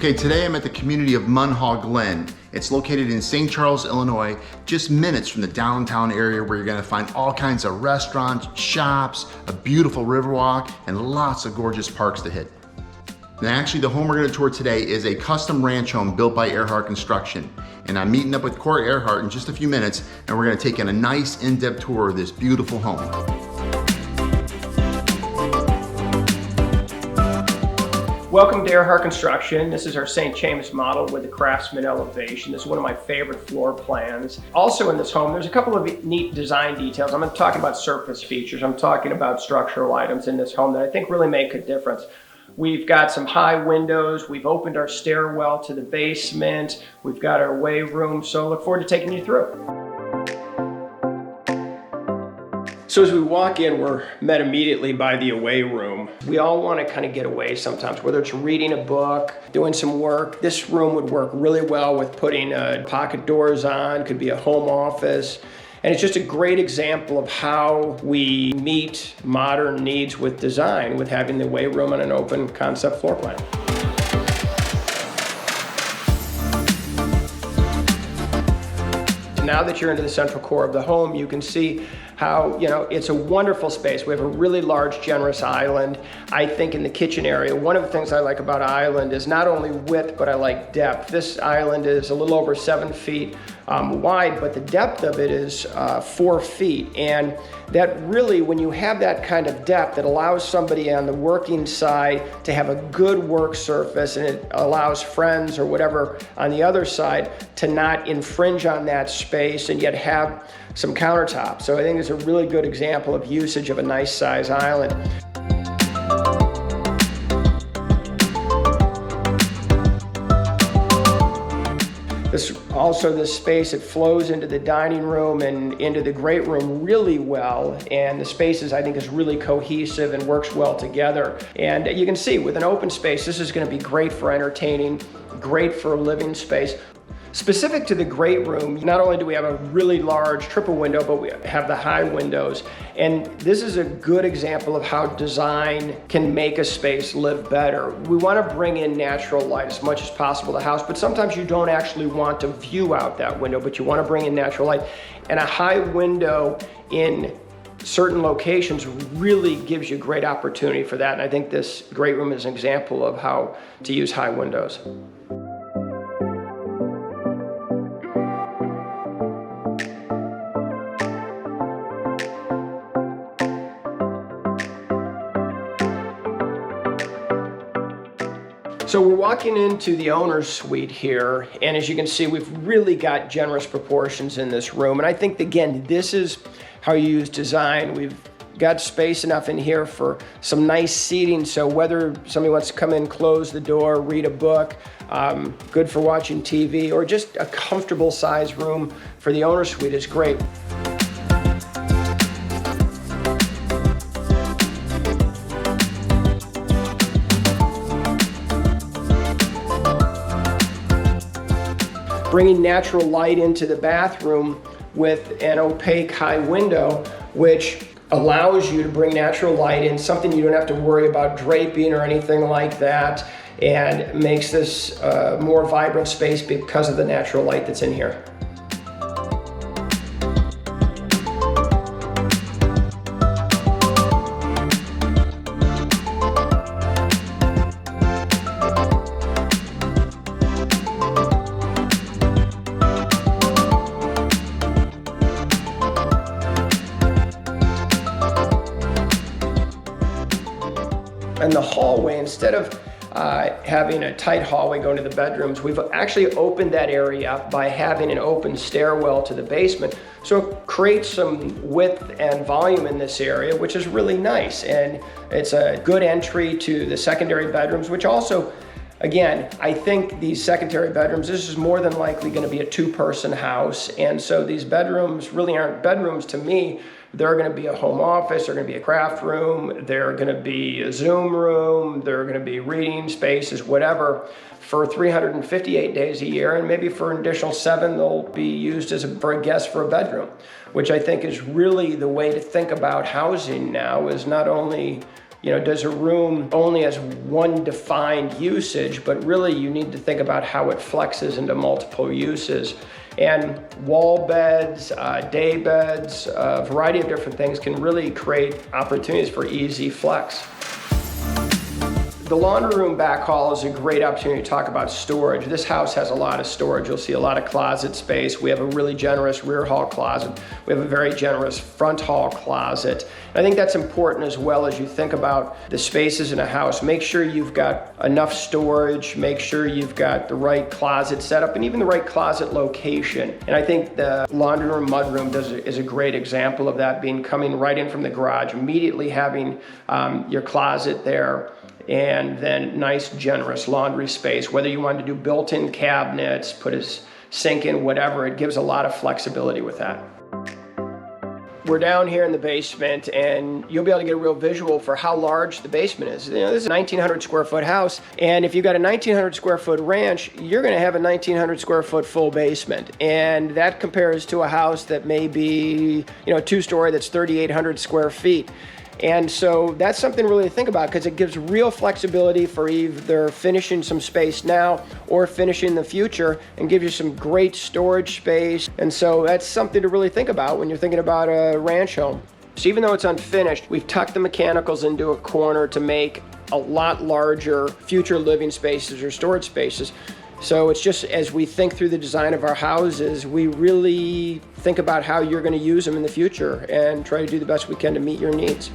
Okay, today I'm at the community of Munhall Glen. It's located in St. Charles, Illinois, just minutes from the downtown area where you're gonna find all kinds of restaurants, shops, a beautiful riverwalk, and lots of gorgeous parks to hit. And actually, the home we're gonna tour today is a custom ranch home built by Airhart Construction. And I'm meeting up with Corey Airhart in just a few minutes, and we're gonna take in a nice in-depth tour of this beautiful home. Welcome to Airhart Construction. This is our St. James model with the Craftsman elevation. This is one of my favorite floor plans. Also in this home, there's a couple of neat design details. I'm talking about surface features. I'm talking about structural items in this home that I think really make a difference. We've got some high windows. We've opened our stairwell to the basement. We've got our way room. So I look forward to taking you through. So as we walk in, we're met immediately by the away room. We all want to kind of get away sometimes, whether it's reading a book, doing some work. This room would work really well with putting pocket doors on, could be a home office. And it's just a great example of how we meet modern needs with design, with having the away room on an open concept floor plan. Now that you're into the central core of the home, you can see how, it's a wonderful space. We have a really large, generous island. I think in the kitchen area, one of the things I like about island is not only width, but I like depth. This island is a little over 7 feet wide, but the depth of it is 4 feet. And that really, when you have that kind of depth, it allows somebody on the working side to have a good work surface, and it allows friends or whatever on the other side to not infringe on that space and yet have some countertops. So I think it's a really good example of usage of a nice size island. This space, it flows into the dining room and into the great room really well. And the spaces, I think, is really cohesive and works well together. And you can see with an open space, this is going to be great for entertaining, great for a living space. Specific to the great room, not only do we have a really large triple window, but we have the high windows. And this is a good example of how design can make a space live better. We want to bring in natural light as much as possible to the house, but sometimes you don't actually want to view out that window, but you want to bring in natural light. And a high window in certain locations really gives you great opportunity for that. And I think this great room is an example of how to use high windows. So we're walking into the owner's suite here, and as you can see, we've really got generous proportions in this room. And I think, again, this is how you use design. We've got space enough in here for some nice seating, so whether somebody wants to come in, close the door, read a book, good for watching TV, or just a comfortable size room for the owner's suite is great. Bringing natural light into the bathroom with an opaque high window, which allows you to bring natural light in, something you don't have to worry about draping or anything like that, and makes this a more vibrant space because of the natural light that's in here. And the hallway, instead of having a tight hallway going to the bedrooms, we've actually opened that area up by having an open stairwell to the basement. So it creates some width and volume in this area, which is really nice. And it's a good entry to the secondary bedrooms, which also, again, I think these secondary bedrooms, this is more than likely going to be a two-person house. And so these bedrooms really aren't bedrooms to me. They're going to be a home office, they're going to be a craft room, they're going to be a Zoom room, they're going to be reading spaces, whatever, for 358 days a year, and maybe for an additional 7, they'll be used for a guest for a bedroom, which I think is really the way to think about housing now, is not only does a room only has one defined usage, but really you need to think about how it flexes into multiple uses. And wall beds, day beds, a variety of different things can really create opportunities for easy flex. The laundry room back hall is a great opportunity to talk about storage. This house has a lot of storage. You'll see a lot of closet space. We have a really generous rear hall closet. We have a very generous front hall closet. And I think that's important as well as you think about the spaces in a house. Make sure you've got enough storage. Make sure you've got the right closet setup and even the right closet location. And I think the laundry room, mudroom is a great example of that, coming right in from the garage, immediately having your closet there, and then nice generous laundry space. Whether you want to do built-in cabinets, put a sink in, whatever, it gives a lot of flexibility with that. We're down here in the basement, and you'll be able to get a real visual for how large the basement is. This is a 1,900 square foot house, and if you've got a 1,900 square foot ranch, you're gonna have a 1,900 square foot full basement. And that compares to a house that may be, a two-story that's 3,800 square feet. And so that's something really to think about, because it gives real flexibility for either finishing some space now or finishing in the future, and gives you some great storage space. And so that's something to really think about when you're thinking about a ranch home. So even though it's unfinished, we've tucked the mechanicals into a corner to make a lot larger future living spaces or storage spaces. So it's just, as we think through the design of our houses, we really think about how you're going to use them in the future and try to do the best we can to meet your needs.